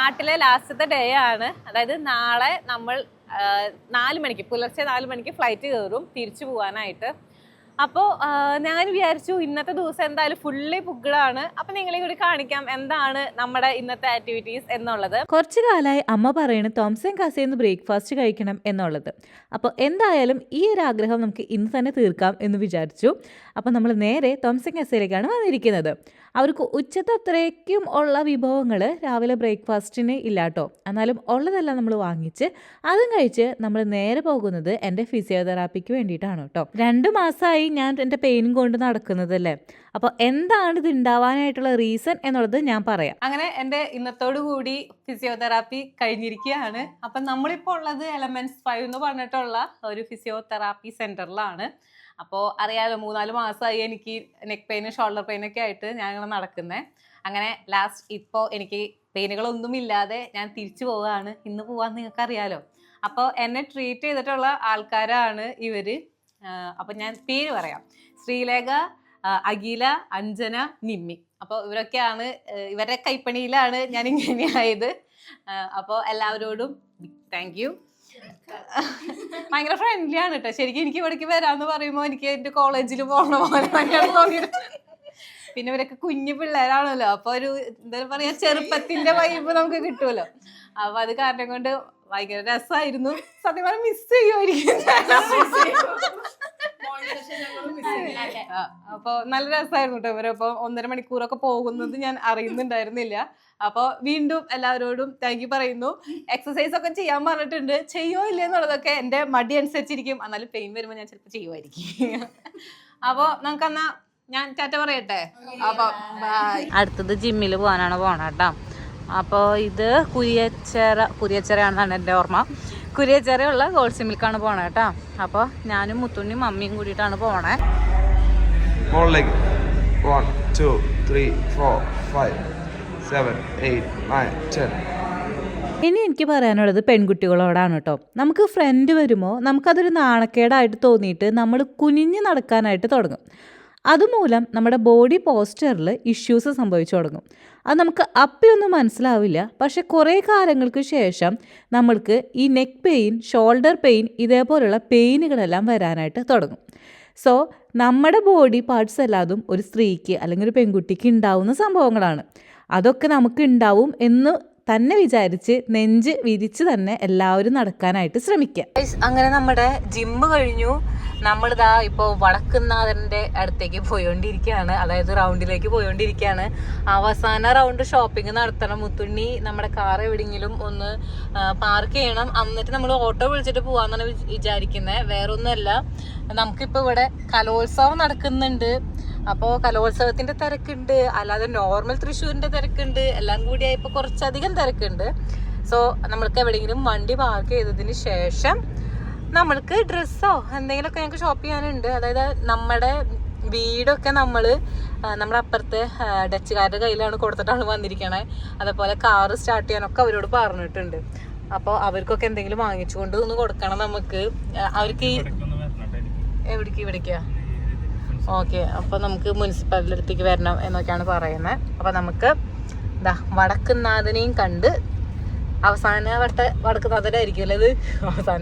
നാട്ടിലെ ലാസ്റ്റത്തെ ഡേ ആണ്. അതായത് നാളെ നമ്മൾ 4 മണിക്ക് പുലർച്ചെ 4 മണിക്ക് ഫ്ലൈറ്റ് കയറും തിരിച്ചു പോകാനായിട്ട്. അപ്പോൾ ഞാൻ വിചാരിച്ചു ഇന്നത്തെ ദിവസം എന്തായാലും ഫുള്ളി ബുക്ക്ഡാണ്. അപ്പം നിങ്ങളെ കൂടി കാണിക്കാം എന്താണ് നമ്മുടെ ഇന്നത്തെ ആക്ടിവിറ്റീസ് എന്നുള്ളത്. കുറച്ച് കാലമായി അമ്മ പറയുന്നത് തോംസൺ കാസേന്ന് ബ്രേക്ക്ഫാസ്റ്റ് കഴിക്കണം എന്നുള്ളത്. അപ്പോൾ എന്തായാലും ഈ ഒരു ആഗ്രഹം നമുക്ക് ഇന്ന് തന്നെ തീർക്കാം എന്ന് വിചാരിച്ചു. അപ്പോൾ നമ്മൾ നേരെ തോംസൺ കാസയിലേക്കാണ് വന്നിരിക്കുന്നത്. അവർക്ക് ഉച്ചത്തെ അത്രയ്ക്കും ഉള്ള വിഭവങ്ങൾ രാവിലെ ബ്രേക്ക്ഫാസ്റ്റിന് ഇല്ലാട്ടോ. എന്നാലും ഉള്ളതെല്ലാം നമ്മൾ വാങ്ങിച്ച് അതും കഴിച്ച് നമ്മൾ നേരെ പോകുന്നത് എൻ്റെ ഫിസിയോതെറാപ്പിക്ക് വേണ്ടിയിട്ടാണ് കേട്ടോ. 2 മാസമായി ഞാൻ എൻ്റെ പെയിനും കൊണ്ട് നടക്കുന്നതല്ലേ. അപ്പോൾ എന്താണ് ഇത് ഉണ്ടാവാനായിട്ടുള്ള റീസൺ എന്നുള്ളത് ഞാൻ പറയാം. അങ്ങനെ എൻ്റെ ഇന്നത്തോടു കൂടി ഫിസിയോതെറാപ്പി കഴിഞ്ഞിരിക്കുകയാണ്. അപ്പം നമ്മളിപ്പോൾ ഉള്ളത് എലമെന്റ്സ് 5 എന്ന് പറഞ്ഞിട്ടുള്ള ഒരു ഫിസിയോതെറാപ്പി സെൻറ്ററിലാണ്. അപ്പോൾ അറിയാലോ 3-4 മാസമായി എനിക്ക് നെക്ക് പെയിനും ഷോൾഡർ പെയിനൊക്കെ ആയിട്ട് ഞാനിങ്ങനെ നടക്കുന്നത്. അങ്ങനെ ലാസ്റ്റ് ഇപ്പോൾ എനിക്ക് പെയിനുകളൊന്നും ഇല്ലാതെ ഞാൻ തിരിച്ചു പോവുകയാണ്. ഇന്ന് പോകാമെന്ന് നിങ്ങൾക്ക് അറിയാലോ. അപ്പോൾ എന്നെ ട്രീറ്റ് ചെയ്തിട്ടുള്ള ആൾക്കാരാണ് ഇവർ. അപ്പം ഞാൻ പേര് പറയാം: ശ്രീലേഖ, അഖില, അഞ്ജന, നിമ്മി. അപ്പോൾ ഇവരൊക്കെയാണ്, ഇവരുടെ കൈപ്പണിയിലാണ് ഞാൻ ഇങ്ങനെയായത്. അപ്പോൾ എല്ലാവരോടും താങ്ക് യു. ഭയങ്കര ഫ്രണ്ട്ലി ആണ് കേട്ടോ. ശരിക്കും എനിക്ക് ഇവിടേക്ക് വരാമെന്ന് പറയുമ്പോൾ എനിക്ക് എൻ്റെ കോളേജിൽ പോകണ പോലെ ഭയങ്കര തോന്നിയത്. പിന്നെ ഇവരൊക്കെ കുഞ്ഞു പിള്ളേരാണല്ലോ. അപ്പോൾ ഒരു എന്താ പറയുക, ചെറുപ്പത്തിൻ്റെ വൈബ് നമുക്ക് കിട്ടുമല്ലോ. അപ്പോൾ അത് കാരണം കൊണ്ട് ഭയങ്കര രസമായിരുന്നു. സത്യം പറഞ്ഞാൽ മിസ് ചെയ്യുമായിരിക്കും. അപ്പോൾ നല്ല രസമായിരുന്നു കേട്ടോ. ഇവരപ്പോൾ 1.5 മണിക്കൂറൊക്കെ പോകുന്നത് ഞാൻ അറിയുന്നുണ്ടായിരുന്നില്ല. അപ്പോൾ വീണ്ടും എല്ലാവരോടും താങ്ക് യു പറയുന്നു. എക്സസൈസ് ഒക്കെ ചെയ്യാൻ പറഞ്ഞിട്ടുണ്ട്. ചെയ്യോ ഇല്ലേ എന്നുള്ളതൊക്കെ എൻ്റെ മടി അനുസരിച്ചിരിക്കും. എന്നാലും പെയിൻ വരുമ്പോൾ ഞാൻ ചിലപ്പോൾ ചെയ്യുമായിരിക്കും. അപ്പോൾ നമുക്കെന്നാ ഞാൻ ടാറ്റ പറയട്ടെ. അപ്പോൾ അടുത്തത് ജിമ്മിൽ പോകാനാണ് പോണ കേട്ടോ. അപ്പോൾ ഇത് കുരിയച്ചിറയാണെന്നാണ് എൻ്റെ ഓർമ്മ. കുരിയച്ചിറയുള്ള ഗോൾഡ് സിമിൽക്കാണ് പോണേ കേട്ടോ. അപ്പോൾ ഞാനും മുത്തുണ്ണിയും മമ്മിയും കൂടിയിട്ടാണ് പോണേ. 1 2 3 4 5 7 8 9 10. ഇനി എനിക്ക് പറയാനുള്ളത് പെൺകുട്ടികളോടാണ് കേട്ടോ. നമുക്ക് ഫ്രണ്ട് വരുമ്പോൾ നമുക്കതൊരു നാണക്കേടായിട്ട് തോന്നിയിട്ട് നമ്മൾ കുനിഞ്ഞ് നടക്കാനായിട്ട് തുടങ്ങും. അതുമൂലം നമ്മുടെ ബോഡി പോസ്ചറിൽ ഇഷ്യൂസ് സംഭവിച്ചു തുടങ്ങും. അത് നമുക്ക് അപ്പയൊന്നും മനസ്സിലാവില്ല. പക്ഷെ കുറേ കാലങ്ങൾക്ക് ശേഷം നമ്മൾക്ക് ഈ നെക്ക് പെയിൻ, ഷോൾഡർ പെയിൻ, ഇതേപോലുള്ള പെയിനുകളെല്ലാം വരാനായിട്ട് തുടങ്ങും. സോ നമ്മുടെ ബോഡി പാർട്സ് എല്ലാതും ഒരു സ്ത്രീക്ക് അല്ലെങ്കിൽ ഒരു പെൺകുട്ടിക്ക് ഉണ്ടാവുന്ന സംഭവങ്ങളാണ്. അതൊക്കെ നമുക്ക് ഉണ്ടാവും എന്ന് തന്നെ വിചാരിച്ച് നെഞ്ച് വിരിച്ച് തന്നെ എല്ലാവരും നടക്കാനായിട്ട് ശ്രമിക്കുക. അങ്ങനെ നമ്മുടെ ജിമ്മ് കഴിഞ്ഞു. നമ്മളിതാ ഇപ്പോൾ വടക്കുന്നാഥൻ്റെ അടുത്തേക്ക് പോയോണ്ടിരിക്കുകയാണ്. അതായത് റൗണ്ടിലേക്ക് പോയോണ്ടിരിക്കുകയാണ്. അവസാന റൗണ്ട് ഷോപ്പിംഗ് നടത്തണം. മുത്തുണ്ണി നമ്മുടെ കാർ എവിടെയെങ്കിലും ഒന്ന് പാർക്ക് ചെയ്യണം. എന്നിട്ട് നമ്മൾ ഓട്ടോ വിളിച്ചിട്ട് പോകാമെന്നാണ് വിചാരിക്കുന്നത്. വേറൊന്നുമല്ല, നമുക്കിപ്പോൾ ഇവിടെ കലോത്സവം നടക്കുന്നുണ്ട്. അപ്പോൾ കലോത്സവത്തിൻ്റെ തിരക്കുണ്ട്, അല്ലാതെ നോർമൽ തൃശ്ശൂരിൻ്റെ തിരക്കുണ്ട്. എല്ലാം കൂടിയായപ്പോൾ കുറച്ചധികം തിരക്കുണ്ട്. സോ നമ്മൾക്ക് എവിടെയെങ്കിലും വണ്ടി പാർക്ക് ചെയ്തതിന് ശേഷം നമ്മൾക്ക് ഡ്രസ്സോ എന്തെങ്കിലുമൊക്കെ ഞങ്ങൾക്ക് ഷോപ്പ് ചെയ്യാനുണ്ട്. അതായത് നമ്മുടെ വീടൊക്കെ നമ്മുടെ അപ്പുറത്തെ ഡച്ചുകാരുടെ കയ്യിലാണ് കൊടുത്തിട്ടാണ് വന്നിരിക്കണേ. അതേപോലെ കാറ് സ്റ്റാർട്ട് ചെയ്യാനൊക്കെ അവരോട് പറഞ്ഞിട്ടുണ്ട്. അപ്പോൾ അവർക്കൊക്കെ എന്തെങ്കിലും വാങ്ങിച്ചുകൊണ്ട് ഒന്ന് കൊടുക്കണം നമുക്ക്. അവർക്ക് ഇവിടേക്കാ ഓക്കെ. അപ്പോൾ നമുക്ക് മുനിസിപ്പാലിറ്റി അടുത്തേക്ക് വരണം എന്നൊക്കെയാണ് പറയുന്നത്. അപ്പോൾ നമുക്ക് വടക്കുന്നാഥനെയും കണ്ട് അവസാന വടക്കുന്നാഥനായിരിക്കും അല്ലേ ഇത്? അവസാന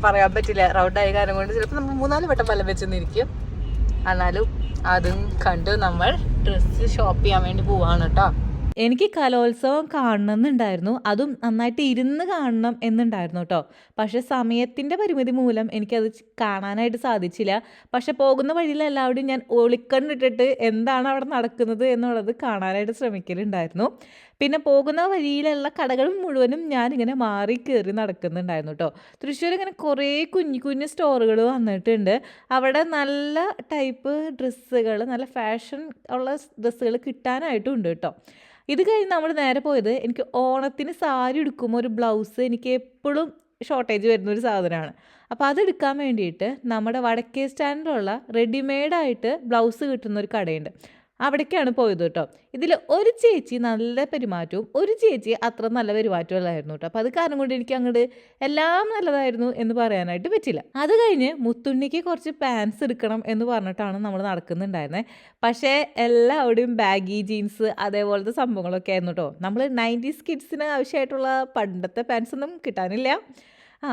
പറയാൻ പറ്റില്ല. റൗണ്ടായ കാരണം കൊണ്ട് ചിലപ്പോൾ നമ്മൾ 3-4 വട്ടം വലം വെച്ചെന്നിരിക്കും. എന്നാലും അതും കണ്ട് നമ്മൾ ഡ്രസ്സ് ഷോപ്പ് ചെയ്യാൻ വേണ്ടി പോവാണ് കേട്ടോ. എനിക്ക് കലോത്സവം കാണണമെന്നുണ്ടായിരുന്നു. അതും നന്നായിട്ട് ഇരുന്ന് കാണണം എന്നുണ്ടായിരുന്നു കേട്ടോ. പക്ഷേ സമയത്തിൻ്റെ പരിമിതി മൂലം എനിക്കത് കാണാനായിട്ട് സാധിച്ചില്ല. പക്ഷെ പോകുന്ന വഴിയിൽ എല്ലാവരും ഞാൻ ഒളിക്കണ്ടിട്ടിട്ട് എന്താണ് അവിടെ നടക്കുന്നത് എന്നുള്ളത് കാണാനായിട്ട് ശ്രമിക്കലുണ്ടായിരുന്നു. പിന്നെ പോകുന്ന വഴിയിലുള്ള കടകൾ മുഴുവനും ഞാനിങ്ങനെ മാറി കയറി നടക്കുന്നുണ്ടായിരുന്നു കേട്ടോ. തൃശ്ശൂർ ഇങ്ങനെ കുറേ കുഞ്ഞു കുഞ്ഞു സ്റ്റോറുകൾ വന്നിട്ടുണ്ട്. അവിടെ നല്ല ടൈപ്പ് ഡ്രസ്സുകൾ, നല്ല ഫാഷൻ ഉള്ള ഡ്രസ്സുകൾ കിട്ടാനായിട്ടും ഉണ്ട് കേട്ടോ. ഇത് കഴിഞ്ഞ് നമ്മൾ നേരെ പോയത്, എനിക്ക് ഓണത്തിന് സാരി എടുക്കുമ്പോൾ ഒരു ബ്ലൗസ് എനിക്ക് എപ്പോഴും ഷോർട്ടേജ് വരുന്നൊരു സാധനമാണ്. അപ്പോൾ അതെടുക്കാൻ വേണ്ടിയിട്ട് നമ്മുടെ വടക്കേ സ്റ്റാൻഡിലുള്ള റെഡിമെയ്ഡായിട്ട് ബ്ലൗസ് കിട്ടുന്നൊരു കടയുണ്ട്. അവിടേക്കാണ് പോയത് കേട്ടോ. ഇതിൽ ഒരു ചേച്ചി നല്ല പെരുമാറ്റവും ഒരു ചേച്ചി അത്ര നല്ല പെരുമാറ്റമല്ലായിരുന്നു കേട്ടോ. അപ്പോൾ അത് കാരണം കൊണ്ട് എനിക്ക് അങ്ങോട്ട് എല്ലാം നല്ലതായിരുന്നു എന്ന് പറയാനായിട്ട് പറ്റില്ല. അത് കഴിഞ്ഞ് മുത്തുണ്ണിക്ക് കുറച്ച് പാൻസ് എടുക്കണം എന്ന് പറഞ്ഞിട്ടാണ് നമ്മൾ നടക്കുന്നുണ്ടായിരുന്നത്. പക്ഷേ എല്ലാവരുടെയും ബാഗി ജീൻസ് അതേപോലത്തെ സംഭവങ്ങളൊക്കെ ആയിരുന്നു കേട്ടോ. നമ്മൾ 90s കിഡ്സിന് ആവശ്യമായിട്ടുള്ള പണ്ടത്തെ പാൻസ് ഒന്നും കിട്ടാനില്ല.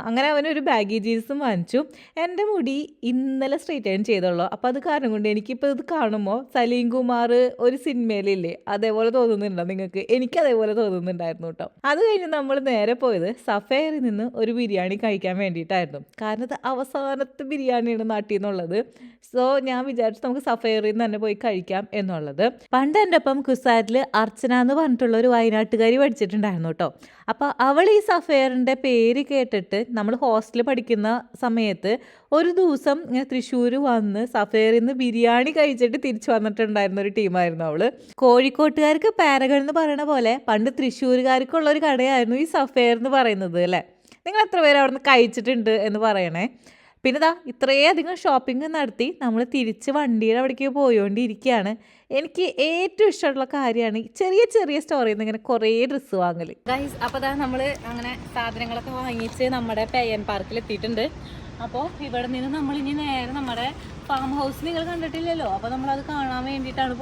അങ്ങനെ അവനൊരു ബാഗി ജീൻസും വാങ്ങിച്ചു. എൻ്റെ മുടി ഇന്നലെ സ്ട്രെയിറ്റ് ആയിട്ട് ചെയ്തുള്ളൂ. അപ്പോൾ അത് കാരണം കൊണ്ട് എനിക്കിപ്പോൾ ഇത് കാണുമ്പോൾ സലീം കുമാർ ഒരു സിനിമയിലില്ലേ അതേപോലെ തോന്നുന്നുണ്ടോ നിങ്ങൾക്ക്? എനിക്ക് അതേപോലെ തോന്നുന്നുണ്ടായിരുന്നു കേട്ടോ. അത് കഴിഞ്ഞ് നമ്മൾ നേരെ പോയത് സഫേറിൽ നിന്ന് ഒരു ബിരിയാണി കഴിക്കാൻ വേണ്ടിയിട്ടായിരുന്നു. കാരണം ഇത് അവസാനത്തെ ബിരിയാണിയാണ് നാട്ടിൽ നിന്നുള്ളത്. സോ ഞാൻ വിചാരിച്ചു നമുക്ക് സഫേറിൽ നിന്ന് തന്നെ പോയി കഴിക്കാം എന്നുള്ളത്. പണ്ട് എൻ്റെ ഒപ്പം കുസാറ്റിൽ അർച്ചന എന്ന് പറഞ്ഞിട്ടുള്ള ഒരു വയനാട്ടുകാരി പഠിച്ചിട്ടുണ്ടായിരുന്നു കേട്ടോ. അപ്പോൾ അവൾ ഈ സഫേറിൻ്റെ പേര് കേട്ടിട്ട് നമ്മൾ ഹോസ്റ്റലിൽ പഠിക്കുന്ന സമയത്ത് ഒരു ദിവസം ഇങ്ങനെ തൃശ്ശൂർ വന്ന് സഫേറിൽ നിന്ന് ബിരിയാണി കഴിച്ചിട്ട് തിരിച്ചു വന്നിട്ടുണ്ടായിരുന്ന ഒരു ടീമായിരുന്നു അവൾ. കോഴിക്കോട്ടുകാർക്ക് പാരഗൺ എന്ന് പറയുന്ന പോലെ പണ്ട് തൃശ്ശൂരുകാർക്കുള്ളൊരു കടയായിരുന്നു ഈ സഫേർ എന്ന് പറയുന്നത് അല്ലേ? നിങ്ങൾ എത്ര പേര് അവിടെ നിന്ന് കഴിച്ചിട്ടുണ്ട് എന്ന് പറയണേ. പിന്നെ ദാ ഇത്രയധികം ഷോപ്പിംഗ് നടത്തി നമ്മൾ തിരിച്ച് വണ്ടിയുടെ അവിടേക്ക് പോയോണ്ടിരിക്കുകയാണ്. എനിക്ക് ഏറ്റവും ഇഷ്ടമുള്ള കാര്യമാണ് ചെറിയ ചെറിയ സ്റ്റോറിയിൽ നിന്ന് ഇങ്ങനെ കുറേ ഡ്രസ്സ് വാങ്ങൽ. ഗൈസ്, അപ്പോൾ ദാ നമ്മൾ അങ്ങനെ സാധനങ്ങളൊക്കെ വാങ്ങിച്ച് നമ്മുടെ പേയൻ പാർക്കിൽ എത്തിയിട്ടുണ്ട്. അപ്പോൾ ഇവിടെ നിന്ന് നമ്മൾ ഇനി നേരെ നമ്മുടെ ഫാം ഹൗസ് നിങ്ങൾ കണ്ടിട്ടില്ലല്ലോ. അപ്പോൾ നമ്മളത് കാണാൻ വേണ്ടിയിട്ടാണ്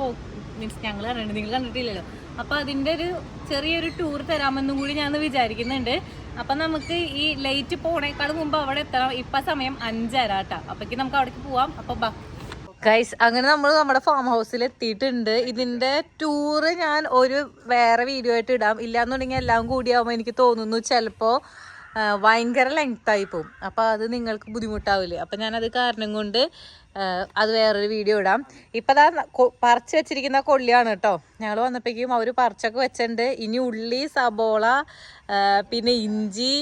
മീൻസ് ഞങ്ങൾ കണ്ടിട്ടുണ്ട്, നിങ്ങൾ കണ്ടിട്ടില്ലല്ലോ. അപ്പോൾ അതിൻ്റെ ഒരു ചെറിയൊരു ടൂർ തരാമെന്നും കൂടി ഞാൻ വിചാരിക്കുന്നുണ്ട്. അപ്പം നമുക്ക് ഈ ലൈറ്റ് പോണേക്കാൾ മുമ്പ് അവിടെ എത്തണം. ഇപ്പം സമയം 5:30 കേട്ടോ. അപ്പോഴേക്ക് നമുക്ക് അവിടേക്ക് പോവാം. അപ്പോൾ ഗൈസ്, അങ്ങനെ നമ്മൾ നമ്മുടെ ഫാം ഹൗസിൽ എത്തിയിട്ടുണ്ട്. ഇതിൻ്റെ ടൂറ് ഞാൻ ഒരു വേറെ വീഡിയോ ആയിട്ട് ഇടാം. ഇല്ലാന്നുണ്ടെങ്കിൽ എല്ലാം കൂടിയാകുമ്പോൾ എനിക്ക് തോന്നുന്നു ചിലപ്പോൾ ഭയങ്കര ലെങ്ത്തായി പോവും. അപ്പോൾ അത് നിങ്ങൾക്ക് ബുദ്ധിമുട്ടാവില്ലേ? അപ്പം ഞാനത് കാരണം കൊണ്ട് അത് വേറൊരു വീഡിയോ ഇടാം. ഇപ്പം അതാ പറിച്ച് വെച്ചിരിക്കുന്ന കൊള്ളിയാണ് കേട്ടോ. ഞങ്ങൾ വന്നപ്പോഴേക്കും അവർ പറിച്ചൊക്കെ വെച്ചിട്ടുണ്ട്. ഇനി ഉള്ളി, സബോള, പിന്നെ ഇഞ്ചി,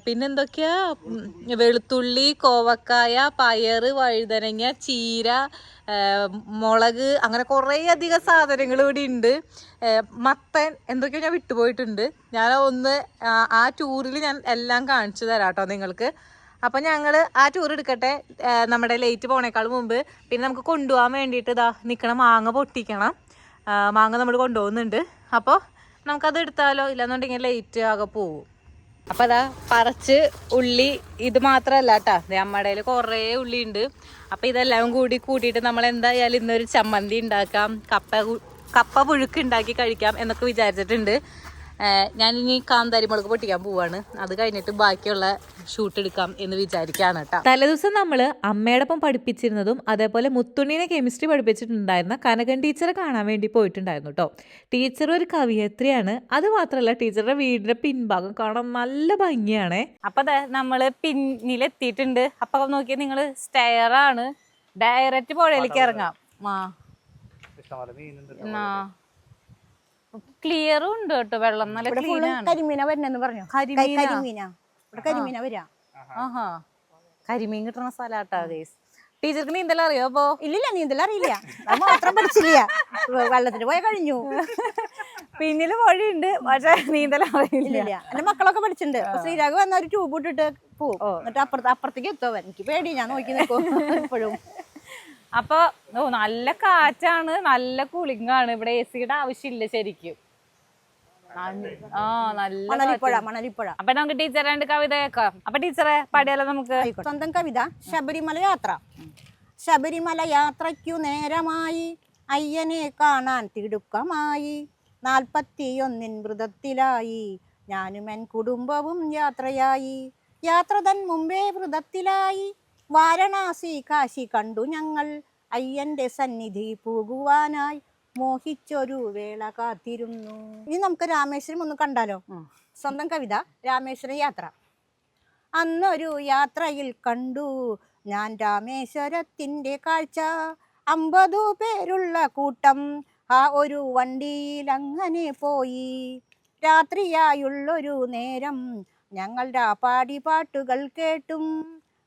പിന്നെന്തൊക്കെയാ വെളുത്തുള്ളി, കോവക്കായ, പയറ്, വഴുതനങ്ങ, ചീര, മുളക്, അങ്ങനെ കുറേ അധികം സാധനങ്ങൾ ഇവിടെ ഉണ്ട്. മത്തൻ, എന്തൊക്കെയോ ഞാൻ വിട്ടുപോയിട്ടുണ്ട്. ഞാൻ ഒന്ന് ആ ടൂറിൽ ഞാൻ എല്ലാം കാണിച്ചു തരാം കേട്ടോ നിങ്ങൾക്ക്. അപ്പോൾ ഞങ്ങൾ ആ ടൂർ എടുക്കട്ടെ നമ്മുടെ ലേറ്റ് പോണേക്കാൾ മുമ്പ്. പിന്നെ നമുക്ക് കൊണ്ടുപോകാൻ വേണ്ടിയിട്ട് ഇതാ നിൽക്കണം, മാങ്ങ പൊട്ടിക്കണം. മാങ്ങ നമ്മൾ കൊണ്ടുപോകുന്നുണ്ട്. അപ്പോൾ നമുക്കത് എടുത്താലോ? ഇല്ലാന്നുണ്ടെങ്കിൽ ലേറ്റ് ആകെ പോകും. അപ്പോൾ അതാ പറിച്ച് ഉള്ളി ഇത് മാത്രമല്ല കേട്ടോ, നമ്മുടെ കയ്യിൽ കുറേ ഉള്ളി ഉണ്ട്. അപ്പോൾ ഇതെല്ലാം കൂട്ടിയിട്ട് നമ്മൾ എന്തായാലും ഇന്നൊരു ചമ്മന്തി ഉണ്ടാക്കാം, കപ്പ പുഴുക്ക് ഉണ്ടാക്കി കഴിക്കാം എന്നൊക്കെ വിചാരിച്ചിട്ടുണ്ട്. ഞാനിനി കാന്താരി മുളക് പൊട്ടിക്കാൻ പോവാണ്. അത് കഴിഞ്ഞിട്ട് ബാക്കിയുള്ള ഷൂട്ട് എടുക്കാം എന്ന് വിചാരിക്കുകയാണ് കേട്ടോ. തലേദിവസം നമ്മൾ അമ്മയോടൊപ്പം പഠിപ്പിച്ചിരുന്നതും അതേപോലെ മുത്തുണ്ണിനെ കെമിസ്ട്രി പഠിപ്പിച്ചിട്ടുണ്ടായിരുന്ന കനകൻ ടീച്ചറെ കാണാൻ വേണ്ടി പോയിട്ടുണ്ടായിരുന്നു കേട്ടോ. ടീച്ചർ ഒരു കവിയത്രിയാണ്. അത് മാത്രമല്ല ടീച്ചറുടെ വീടിന്റെ പിൻഭാഗം കാണാൻ നല്ല ഭംഗിയാണേ. അപ്പൊ നമ്മൾ പിന്നിലെത്തിയിട്ടുണ്ട്. അപ്പൊ നോക്കിയാൽ നിങ്ങൾ സ്റ്റെയറാണ്, ഡയറക്റ്റ് പുഴയിലേക്ക് ഇറങ്ങാം. ക്ലിയറും ഉണ്ട് കേട്ടോ, വെള്ളം നല്ല കരിമീന വരുന്നെന്ന് പറഞ്ഞു. കരിമീന വരാ. ആഹാ, കരിമീൻ കിട്ടുന്ന സ്ഥലാട്ടാ ഗൈസ്. ടീച്ചർക്ക് നീന്തൽ അറിയോ? അപ്പൊ ഇല്ലില്ല, നീന്തൽ അറിയില്ല, മാത്രം പഠിച്ചില്ല. വെള്ളത്തിന് പോയ കഴിഞ്ഞു. പിന്നില് വഴിയുണ്ട്, പക്ഷെ നീന്തൽ അറിയില്ല. എന്റെ മക്കളൊക്കെ പഠിച്ചിട്ടുണ്ട്. ശ്രീരാഗ് വന്ന ഒരു ട്യൂബ് ഇട്ടിട്ട് പോവും. എന്നിട്ട് അപ്പുറത്തേക്ക് എത്തുവൻ. എനിക്ക് പേടി, ഞാൻ നോക്കി നിൽക്കും എപ്പോഴും. അപ്പൊ നല്ല കാറ്റാണ്, നല്ല കൂളിംഗ് ആണ്. ഇവിടെ AC-യുടെ ആവശ്യമില്ല ശരിക്കും. മണലിപ്പുഴ. അപ്പൊ നമുക്ക് ടീച്ചറെ രണ്ട് കവിത കേൾക്കാം. അപ്പൊ ടീച്ചറെ പാടിയാലോ നമുക്ക്? സ്വന്തം കവിത. ശബരിമല യാത്ര. ശബരിമല യാത്രയ്ക്കു നേരമായി, അയ്യനെ കാണാൻ തിടുക്കമായി, 41 വ്രതത്തിലായി, ഞാനും എൻ കുടുംബവും യാത്രയായി. യാത്ര തൻ മുമ്പേ വ്രതത്തിലായി, വാരണാസി കാശി കണ്ടു ഞങ്ങൾ, അയ്യന്റെ സന്നിധി പോകുവാനായി മോഹിച്ചൊരു വേള കാത്തിരുന്നു. ഇനി നമുക്ക് രാമേശ്വരം ഒന്ന് കണ്ടാലോ? സ്വന്തം കവിത. രാമേശ്വരം യാത്ര. അന്നൊരു യാത്രയിൽ കണ്ടു ഞാൻ രാമേശ്വരത്തിന്റെ കാഴ്ച, 50 പേരുള്ള കൂട്ടം ആ ഒരു വണ്ടിയിൽ അങ്ങനെ പോയി. രാത്രിയായുള്ളൊരു നേരം ഞങ്ങൾ രാപ്പാടി പാട്ടുകൾ കേട്ടും,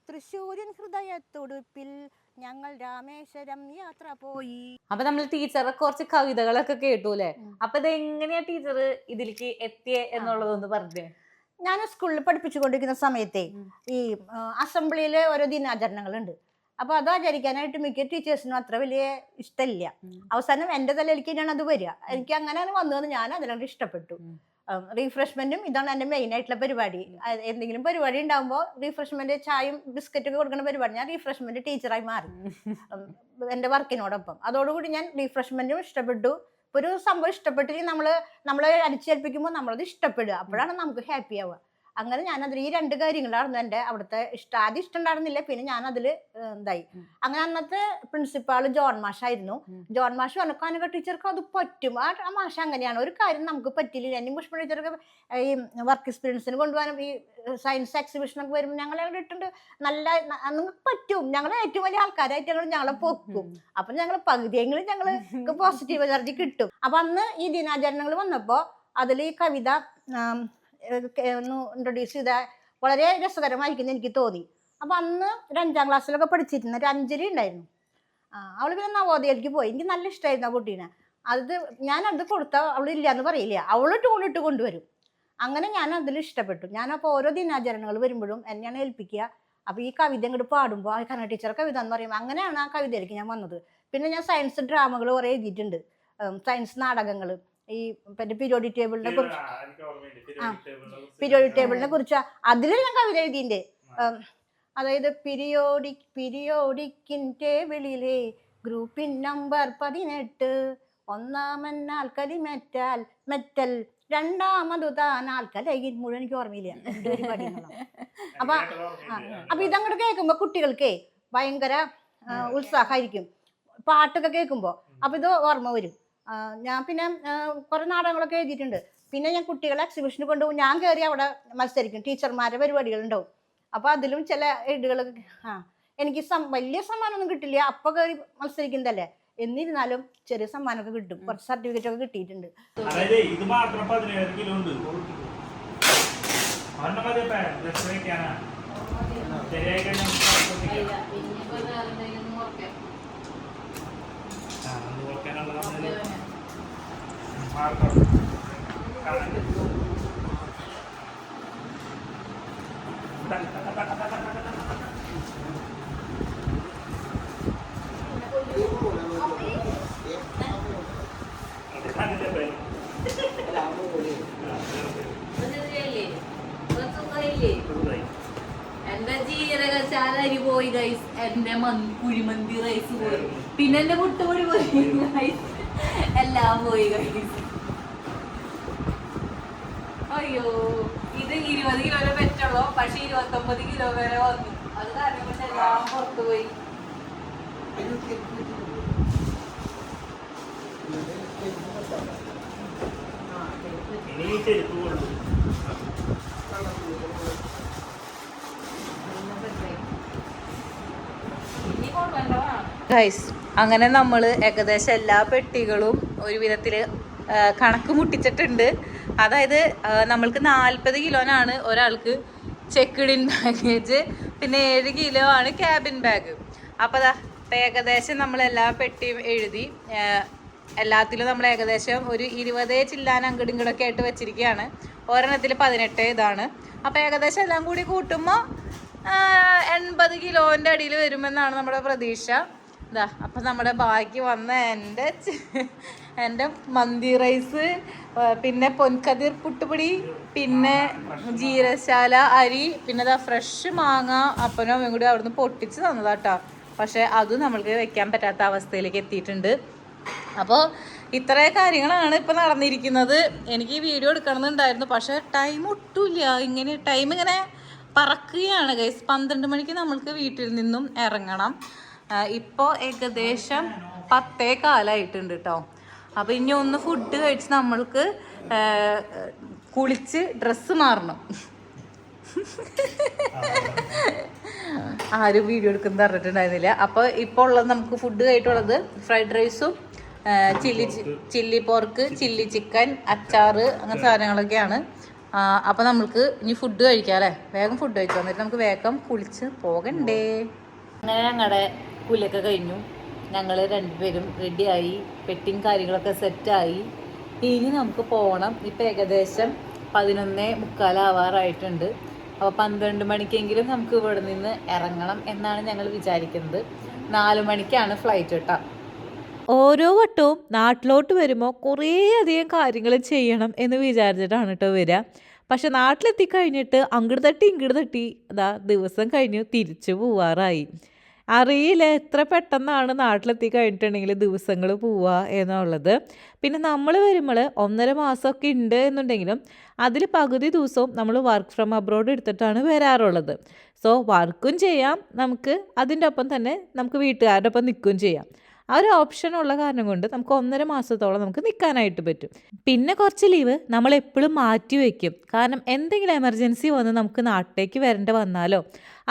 തൃശ്ശൂരിൻ ഹൃദയത്തുടുപ്പിൽ ഞങ്ങൾ രാമേശ്വരം യാത്ര പോയി. അപ്പൊ നമ്മൾ ടീച്ചറെ കുറച്ച് കവിതകളൊക്കെ കേട്ടു അല്ലെ? അപ്പൊ ഇത് എങ്ങനെയാ ടീച്ചർ ഇതിലേക്ക് എത്തിയേ എന്നുള്ളതൊന്ന് പറഞ്ഞേ. ഞാൻ സ്കൂളിൽ പഠിപ്പിച്ചുകൊണ്ടിരിക്കുന്ന സമയത്തെ ഈ അസംബ്ലിയിലെ ഓരോ ദിനാചരണങ്ങളുണ്ട്. അപ്പൊ അത് ആചരിക്കാനായിട്ട് മിക്ക ടീച്ചേഴ്സിനും അത്ര വലിയ ഇഷ്ടമില്ല. അവസാനം എന്റെ തലയിലേക്ക് തന്നെയാണ് അത് വരിക. എനിക്ക് അങ്ങനെയാണ് വന്നതെന്ന് ഞാൻ അതിനോട് ഇഷ്ടപ്പെട്ടു. റീഫ്രഷ്മെന്റും ഇതാണ് എന്റെ മെയിൻ ആയിട്ടുള്ള പരിപാടി. എന്തെങ്കിലും പരിപാടി ഉണ്ടാകുമ്പോൾ റീഫ്രഷ്മെന്റ് ചായയും ബിസ്ക്കറ്റൊക്കെ കൊടുക്കുന്ന പരിപാടി, ഞാൻ റീഫ്രഷ്മെന്റ് ടീച്ചറായി മാറി എന്റെ വർക്കിനോടൊപ്പം. അതോടുകൂടി ഞാൻ റീഫ്രഷ്മെന്റും ഇഷ്ടപ്പെട്ടു. ഇപ്പൊ ഒരു സംഭവം ഇഷ്ടപ്പെട്ടിട്ട് നമ്മളെ അടിച്ചേൽപ്പിക്കുമ്പോൾ നമ്മളത് ഇഷ്ടപ്പെടുക, അപ്പോഴാണ് നമുക്ക് ഹാപ്പി ആവുക. അങ്ങനെ ഞാനതിൽ ഈ 2 കാര്യങ്ങളായിരുന്നു എൻ്റെ അവിടുത്തെ ഇഷ്ടം. ആദ്യം ഇഷ്ടം ഉണ്ടായിരുന്നില്ല, പിന്നെ ഞാനതിൽ ഇതായി. അങ്ങനെ അന്നത്തെ പ്രിൻസിപ്പാൾ ജോൺ മാഷായിരുന്നു. ജോൺ മാഷ് പറഞ്ഞു കനക ടീച്ചർക്ക് അത് പറ്റും. ആ മാഷ അങ്ങനെയാണ്, ഒരു കാര്യം നമുക്ക് പറ്റില്ല. എന്നെ പുഷ്പ ടീച്ചർക്ക് ഈ വർക്ക് എക്സ്പീരിയൻസിന് കൊണ്ടുപോകാനും ഈ സയൻസ് എക്സിബിഷനൊക്കെ വരുമ്പോൾ ഞങ്ങളെ ഇട്ടുണ്ട്, നല്ല നിങ്ങൾക്ക് പറ്റും, ഞങ്ങൾ ഏറ്റവും വലിയ ആൾക്കാരായിട്ട് ഞങ്ങളെ പൊക്കും. അപ്പൊ ഞങ്ങൾ പകുതിയെങ്കിലും ഞങ്ങൾക്ക് പോസിറ്റീവ് എനർജി കിട്ടും. അപ്പൊ അന്ന് ഈ ദിനാചരണങ്ങൾ വന്നപ്പോ അതിൽ ഈ കവിത ഒന്ന് ഇൻട്രൊഡ്യൂസ് ചെയ്ത വളരെ രസകരമായിരിക്കും എനിക്ക് തോന്നി. അപ്പൊ അന്ന് ഒരു 5ാം ക്ലാസ്സിലൊക്കെ പഠിച്ചിരുന്ന ഒരു അഞ്ജലി ഉണ്ടായിരുന്നു. അവള് പിന്നെ നവോദയയിലേക്ക് പോയി. എനിക്ക് നല്ല ഇഷ്ടമായിരുന്നു ആ കുട്ടീനെ. ഞാനത് കൊടുത്താൽ അവളില്ല എന്ന് പറയില്ല, അവള് ട്യൂണിട്ട് കൊണ്ടുവരും. അങ്ങനെ ഞാൻ അതിൽ ഇഷ്ടപ്പെട്ടു. ഞാനപ്പോൾ ഓരോ ദിനാചരണങ്ങൾ വരുമ്പോഴും എന്നെയാണ് ഏൽപ്പിക്കുക. അപ്പൊ ഈ കവിത ഇങ്ങോട്ട് പാടുമ്പോൾ ആ കന്നഡ ടീച്ചർ കവിത എന്ന് പറയുമ്പോൾ അങ്ങനെയാണ് ആ കവിതയിലേക്ക് ഞാൻ വന്നത്. പിന്നെ ഞാൻ സയൻസ് ഡ്രാമകൾ കുറെ എഴുതിയിട്ടുണ്ട്, സയൻസ് നാടകങ്ങൾ. ഈ പിന്നെ പീരിയോഡിക് ടേബിളിനെ കുറിച്ച് അതിൽ ഞാൻ കവിത എഴുതിന്റെ. അതായത് പീരിയോഡിക്കിൻ ടേബിളിലെ ഗ്രൂപ്പിൻ നമ്പർ 18 ഒന്നാമെന്നാൽ മെറ്റൽ രണ്ടാമതു താൻ ആൽക്കലൈൻ മുഴുവൻ എനിക്ക് ഓർമ്മയില്ല. അപ്പൊ ഇതങ്ങോട്ട് കേൾക്കുമ്പോ കുട്ടികൾക്കേ ഭയങ്കര ഉത്സാഹമായിരിക്കും പാട്ടൊക്കെ കേൾക്കുമ്പോ. അപ്പൊ ഇത് ഓർമ്മ വരും. ഞാൻ പിന്നെ കുറെ നാടകങ്ങളൊക്കെ എഴുതിയിട്ടുണ്ട്. പിന്നെ ഞാൻ കുട്ടികളെ എക്സിബിഷന് കൊണ്ടുപോകും. ഞാൻ കയറി അവിടെ മത്സരിക്കും, ടീച്ചർമാരുടെ പരിപാടികൾ ഉണ്ടാവും. അപ്പൊ അതിലും ചില എഴുതുകളൊക്കെ എനിക്ക് വലിയ സമ്മാനമൊന്നും കിട്ടില്ല, അപ്പൊ കയറി മത്സരിക്കുന്നതല്ലേ. എന്നിരുന്നാലും ചെറിയ സമ്മാനമൊക്കെ കിട്ടും, കുറച്ച് സർട്ടിഫിക്കറ്റ് ഒക്കെ കിട്ടിയിട്ടുണ്ട്. എന്റെ ജീരകശാല അരി പോയി ഗൈസ്, എന്റെ കുഴിമന്തി റൈസ് പോയി, പിന്നെ എന്റെ മുട്ടുപൊടി പോയി ഗൈസ്, എല്ലാം പോയി ഗൈസ്. അയ്യോ, ഇത് 20 കിലോനെ പറ്റുള്ളൂ, പക്ഷെ 29 കിലോ വരെ വന്നു. അത് കാരണം കൊണ്ട് എല്ലാം പുറത്തു പോയി. ഗൈസ്, അങ്ങനെ നമ്മൾ ഏകദേശം എല്ലാ പെട്ടികളും ഒരു വിധത്തിൽ കണക്ക് മുട്ടിച്ചിട്ടുണ്ട്. അതായത് നമ്മൾക്ക് 40 കിലോനാണ് ഒരാൾക്ക് ചെക്ക്ഡ് ഇൻ ബാഗേജ്, പിന്നെ 7 കിലോ ആണ് ക്യാബിൻ ബാഗ്. അപ്പോൾ ഏകദേശം നമ്മളെല്ലാ പെട്ടിയും എഴുതി. എല്ലാത്തിലും നമ്മൾ ഏകദേശം ഒരു 20 ചില്ലാൻ അങ്ങടും ഇങ്ങോട്ടൊക്കെ ആയിട്ട് വെച്ചിരിക്കുകയാണ്. ഒരെണ്ണത്തിൽ 18 ഇതാണ്. അപ്പോൾ ഏകദേശം എല്ലാം കൂടി കൂട്ടുമ്പോൾ 80 കിലോൻ്റെ അടിയിൽ വരുമെന്നാണ് നമ്മുടെ പ്രതീക്ഷ. ഇതാ അപ്പം നമ്മുടെ ബാക്കി വന്ന എൻ്റെ മന്തി റൈസ്, പിന്നെ പൊൻകതിർ പുട്ടുപൊടി, പിന്നെ ജീരശാല അരി, പിന്നെ ഇതാ ഫ്രഷ് മാങ്ങ അപ്പനും അമ്മയും കൂടി അവിടുന്ന് പൊട്ടിച്ച് തന്നതാട്ടോ. പക്ഷെ അതും നമ്മൾക്ക് വെക്കാൻ പറ്റാത്ത അവസ്ഥയിലേക്ക് എത്തിയിട്ടുണ്ട്. അപ്പോൾ ഇത്രേ കാര്യങ്ങളാണ് ഇപ്പം നടന്നിരിക്കുന്നത്. എനിക്ക് ഈ വീഡിയോ എടുക്കണമെന്നുണ്ടായിരുന്നു, പക്ഷേ ടൈം ഒട്ടുമില്ല. ടൈം ഇങ്ങനെ പറക്കുകയാണ് ഗൈസ്. 12 മണിക്ക് നമ്മൾക്ക് വീട്ടിൽ നിന്നും ഇറങ്ങണം. ഇപ്പോൾ ഏകദേശം 10:15 കേട്ടോ. അപ്പോൾ ഇനി ഒന്ന് ഫുഡ് കഴിച്ച് നമ്മൾക്ക് കുളിച്ച് ഡ്രസ്സ് മാറണം. ആരും വീഡിയോ എടുക്കുന്നത് പറഞ്ഞിട്ടുണ്ടായിരുന്നില്ല. അപ്പോൾ ഇപ്പോൾ ഉള്ളത് നമുക്ക് ഫുഡ് കഴിട്ടുള്ളത് ഫ്രൈഡ് റൈസും ചില്ലി പോർക്ക്, ചില്ലി ചിക്കൻ, അച്ചാറ്, അങ്ങനെ സാധനങ്ങളൊക്കെയാണ്. അപ്പോൾ നമ്മൾക്ക് ഇനി ഫുഡ് കഴിക്കാം അല്ലേ? വേഗം ഫുഡ് കഴിച്ചു വന്നിട്ട് നമുക്ക് വേഗം കുളിച്ച് പോകണ്ടേ. അങ്ങനെ ഞങ്ങളുടെ കുളിയൊക്കെ കഴിഞ്ഞു. ഞങ്ങൾ രണ്ടുപേരും റെഡിയായി, പെട്ടിങ് കാര്യങ്ങളൊക്കെ സെറ്റായി. ഇനി നമുക്ക് പോകണം. ഇപ്പം ഏകദേശം 11:45 ആവാറായിട്ടുണ്ട്. അപ്പോൾ 12 മണിക്കെങ്കിലും നമുക്ക് ഇവിടെ നിന്ന് ഇറങ്ങണം എന്നാണ് ഞങ്ങൾ വിചാരിക്കുന്നത്. 4 മണിക്കാണ് ഫ്ലൈറ്റ് കേട്ടോ. ഓരോ വട്ടവും നാട്ടിലോട്ട് വരുമ്പോൾ കുറേയധികം കാര്യങ്ങൾ ചെയ്യണം എന്ന് വിചാരിച്ചിട്ടാണ് കേട്ടോ വരിക. പക്ഷെ നാട്ടിലെത്തി കഴിഞ്ഞിട്ട് അങ്ങോട്ട് തട്ടി ഇങ്ങോട്ട് തട്ടി അതാ ദിവസം കഴിഞ്ഞു തിരിച്ചു പോവാറായി. അറിയില്ല എത്ര പെട്ടെന്നാണ് നാട്ടിലെത്തി കഴിഞ്ഞിട്ടുണ്ടെങ്കിൽ ദിവസങ്ങൾ പോവുക എന്നുള്ളത്. പിന്നെ നമ്മൾ വരുമ്പോൾ 1.5 മാസമൊക്കെ ഉണ്ട് എന്നുണ്ടെങ്കിലും അതിൽ പകുതി ദിവസവും നമ്മൾ വർക്ക് ഫ്രം അബ്രോഡ് എടുത്തിട്ടാണ് വരാറുള്ളത്. സോ വർക്കും ചെയ്യാം നമുക്ക്, അതിൻ്റെ ഒപ്പം തന്നെ നമുക്ക് വീട്ടുകാരുടെ ഒപ്പം നിൽക്കുകയും ചെയ്യാം. ആ ഒരു ഓപ്ഷൻ ഉള്ള കാരണം കൊണ്ട് നമുക്ക് 1.5 മാസത്തോളം നമുക്ക് നിൽക്കാനായിട്ട് പറ്റും. പിന്നെ കുറച്ച് ലീവ് നമ്മൾ എപ്പോഴും മാറ്റി വയ്ക്കും. കാരണം എന്തെങ്കിലും എമർജൻസി വന്ന് നമുക്ക് നാട്ടിലേക്ക് വരേണ്ടി വന്നാലോ,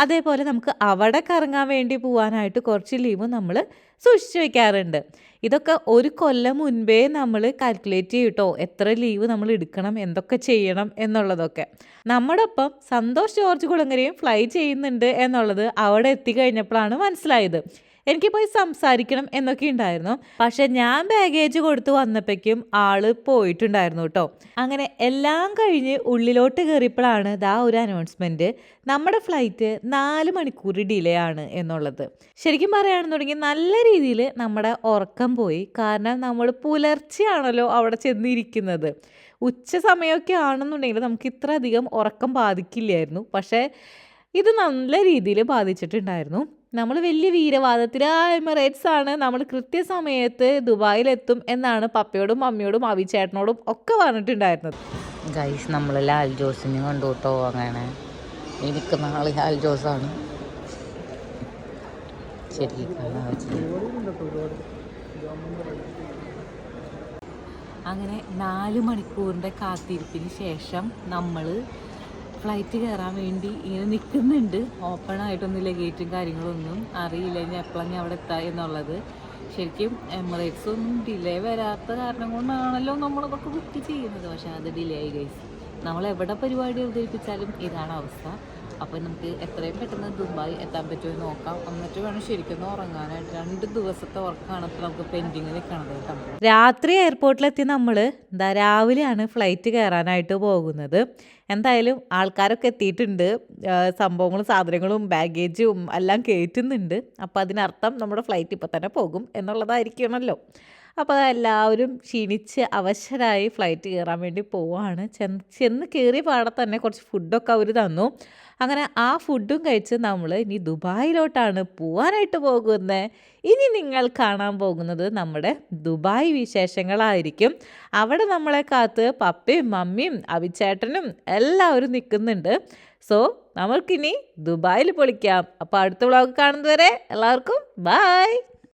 അതേപോലെ നമുക്ക് അവിടെ കറങ്ങാൻ വേണ്ടി പോകാനായിട്ട് കുറച്ച് ലീവ് നമ്മൾ സൂക്ഷിച്ച് വയ്ക്കാറുണ്ട്. ഇതൊക്കെ ഒരു കൊല്ലം മുൻപേ നമ്മൾ കാൽക്കുലേറ്റ് ചെയ്യട്ടോ, എത്ര ലീവ് നമ്മൾ എടുക്കണം, എന്തൊക്കെ ചെയ്യണം എന്നുള്ളതൊക്കെ. നമ്മുടെ ഒപ്പം സന്തോഷ് ജോർജ് കുളങ്ങരയും ഫ്ലൈ ചെയ്യുന്നുണ്ട് എന്നുള്ളത് അവിടെ എത്തിക്കഴിഞ്ഞപ്പോഴാണ് മനസ്സിലായത്. എനിക്ക് പോയി സംസാരിക്കണം എന്നൊക്കെ ഉണ്ടായിരുന്നു. പക്ഷെ ഞാൻ ബാഗേജ് കൊടുത്ത് വന്നപ്പോഴേക്കും ആള് പോയിട്ടുണ്ടായിരുന്നു കേട്ടോ. അങ്ങനെ എല്ലാം കഴിഞ്ഞ് ഉള്ളിലോട്ട് കയറിയപ്പോഴാണ് ദാ ഒരു അനൗൺസ്മെൻറ്റ്, നമ്മുടെ ഫ്ലൈറ്റ് 4 മണിക്കൂർ ഡിലേ ആണ് എന്നുള്ളത്. ശരിക്കും പറയുകയാണെന്നുണ്ടെങ്കിൽ നല്ല രീതിയിൽ നമ്മുടെ ഉറക്കം പോയി. കാരണം നമ്മൾ പുലർച്ചെയാണല്ലോ അവിടെ ചെന്നിരിക്കുന്നത്. ഉച്ച സമയമൊക്കെ ആണെന്നുണ്ടെങ്കിൽ നമുക്ക് ഇത്ര അധികം ഉറക്കം ബാധിക്കില്ലായിരുന്നു. പക്ഷേ ഇത് നല്ല രീതിയിൽ ബാധിച്ചിട്ടുണ്ടായിരുന്നു. നമ്മൾ വലിയ വീരവാദത്തിൽ എമിറേറ്റ്സ് ആണ്, നമ്മൾ കൃത്യസമയത്ത് ദുബായിലെത്തും എന്നാണ് പപ്പയോടും മമ്മിയോടും അവിചേട്ടനോടും ഒക്കെ പറഞ്ഞിട്ടുണ്ടായിരുന്നത്. ഗൈസ് നമ്മൾ ലാൽ ജോസിനെ കണ്ടു കേട്ടോ. അങ്ങനെ എനിക്ക് നാളെ ലാൽ ജോസാണ് ശരിക്കും. അങ്ങനെ 4 മണിക്കൂറിൻ്റെ കാത്തിരിപ്പിന് ശേഷം നമ്മൾ ഫ്ലൈറ്റ് കയറാൻ വേണ്ടി ഇങ്ങനെ നിൽക്കുന്നുണ്ട്. ഓപ്പൺ ആയിട്ടൊന്നുമില്ല ഗേറ്റും കാര്യങ്ങളൊന്നും. അറിയില്ല ഇനി എപ്പോഴാണ് അവിടെ എത്തുക എന്നുള്ളത്. ശരിക്കും എമിറേറ്റ്സ് ഒന്നും ഡിലേ വരാത്ത കാരണം കൊണ്ടാണല്ലോ നമ്മളതൊക്കെ ബുക്ക് ചെയ്യുന്നത്. പക്ഷേ അത് ഡിലേ ആയി ഗൈസ്. നമ്മൾ എവിടെ പരിപാടി അവതരിപ്പിച്ചാലും ഇതാണ് അവസ്ഥ. അപ്പോൾ നമുക്ക് എത്രയും പെട്ടെന്ന് ദുബായ് എത്താൻ പറ്റുമോ എന്ന് നോക്കാം. എന്നിട്ട് വേണം ശരിക്കും ഉറങ്ങാനായിട്ട്. 2 ദിവസത്തെ ഉറക്കമാണ് ഇപ്പോൾ നമുക്ക് പെൻഡിങ് നിൽക്കണത് കേട്ടോ. രാത്രി എയർപോർട്ടിലെത്തി നമ്മൾ രാവിലെയാണ് ഫ്ലൈറ്റ് കയറാനായിട്ട് പോകുന്നത്. എന്തായാലും ആൾക്കാരൊക്കെ എത്തിയിട്ടുണ്ട്. സംഭവങ്ങളും സാധനങ്ങളും ബാഗേജും എല്ലാം കയറ്റുന്നുണ്ട്. അപ്പോൾ അതിനർത്ഥം നമ്മുടെ ഫ്ലൈറ്റ് ഇപ്പോൾ തന്നെ പോകും എന്നുള്ളതായിരിക്കണമല്ലോ. അപ്പോൾ എല്ലാവരും ക്ഷീണിച്ച് അവശരായി ഫ്ലൈറ്റ് കയറാൻ വേണ്ടി പോവുകയാണ്. ചെന്ന് കയറിയ പാടെ തന്നെ കുറച്ച് ഫുഡൊക്കെ അവർ തന്നു. അങ്ങനെ ആ ഫുഡും കഴിച്ച് നമ്മൾ ഇനി ദുബായിലോട്ടാണ് പോകാനായിട്ട് പോകുന്നത്. ഇനി നിങ്ങൾ കാണാൻ പോകുന്നത് നമ്മുടെ ദുബായ് വിശേഷങ്ങളായിരിക്കും. അവിടെ നമ്മളെ കാത്ത് പപ്പയും മമ്മിയും അവിചേട്ടനും എല്ലാവരും നിൽക്കുന്നുണ്ട്. സോ നമുക്കിനി ദുബായിൽ പൊളിക്കാം. അപ്പോൾ അടുത്ത വ്ളോഗ് കാണുന്നതുവരെ എല്ലാവർക്കും ബൈ.